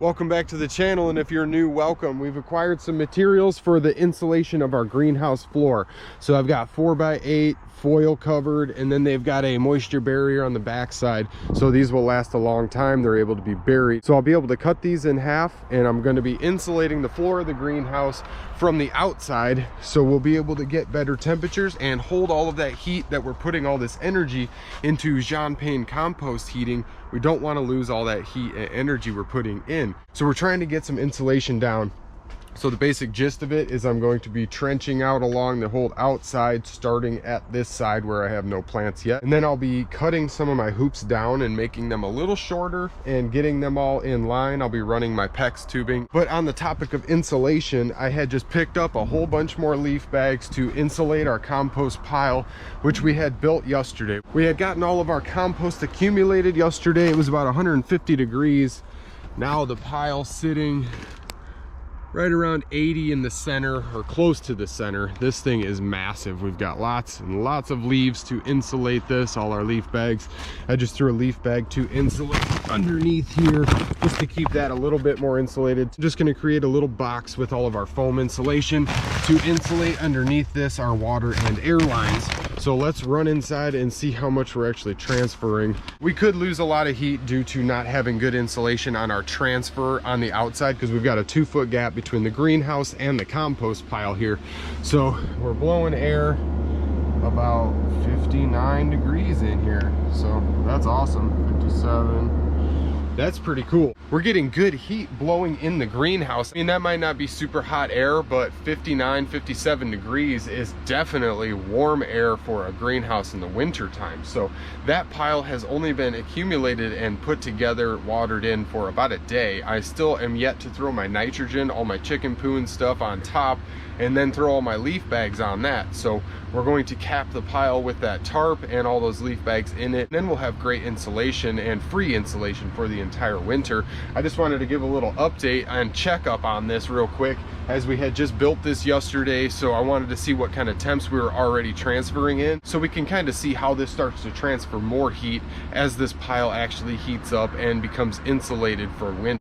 Welcome back to the channel, and if you're new, welcome. We've acquired some materials for the insulation of our greenhouse floor. So I've got 4x8 foil covered, and then they've got a moisture barrier on the back side, so these will last a long time. They're able to be buried, so I'll be able to cut these in half, and I'm going to be insulating the floor of the greenhouse from the outside, so we'll be able to get better temperatures and hold all of that heat that we're putting all this energy into Jean-Pain compost heating. We don't want to lose all that heat and energy we're putting in, so we're trying to get some insulation down. So the basic gist of it is I'm going to be trenching out along the whole outside, starting at this side where I have no plants yet. And then I'll be cutting some of my hoops down and making them a little shorter and getting them all in line. I'll be running my PEX tubing. But on the topic of insulation, I had just picked up a whole bunch more leaf bags to insulate our compost pile, which we had built yesterday. We had gotten all of our compost accumulated yesterday. It was about 150 degrees. Now the pile's sitting right around 80 in the center, or close to the center. This thing is massive. We've got lots and lots of leaves to insulate this, all our leaf bags. I just threw a leaf bag to insulate underneath here just to keep that a little bit more insulated. I'm just going to create a little box with all of our foam insulation to insulate underneath this our water and air lines. So let's run inside and see how much we're actually transferring. We could lose a lot of heat due to not having good insulation on our transfer on the outside, because we've got a 2-foot gap between the greenhouse and the compost pile here. So we're blowing air about 59 degrees in here, so that's awesome. 57. That's pretty cool. We're getting good heat blowing in the greenhouse. I mean, that might not be super hot air, but 59, 57 degrees is definitely warm air for a greenhouse in the winter time. So that pile has only been accumulated and put together, watered in for about a day. I still am yet to throw my nitrogen, all my chicken poo and stuff on top, and then throw all my leaf bags on that. So we're going to cap the pile with that tarp and all those leaf bags in it. Then we'll have great insulation and free insulation for the entire winter. I just wanted to give a little update and check up on this real quick, as we had just built this yesterday. So I wanted to see what kind of temps we were already transferring in, so we can kind of see how this starts to transfer more heat as this pile actually heats up and becomes insulated for winter.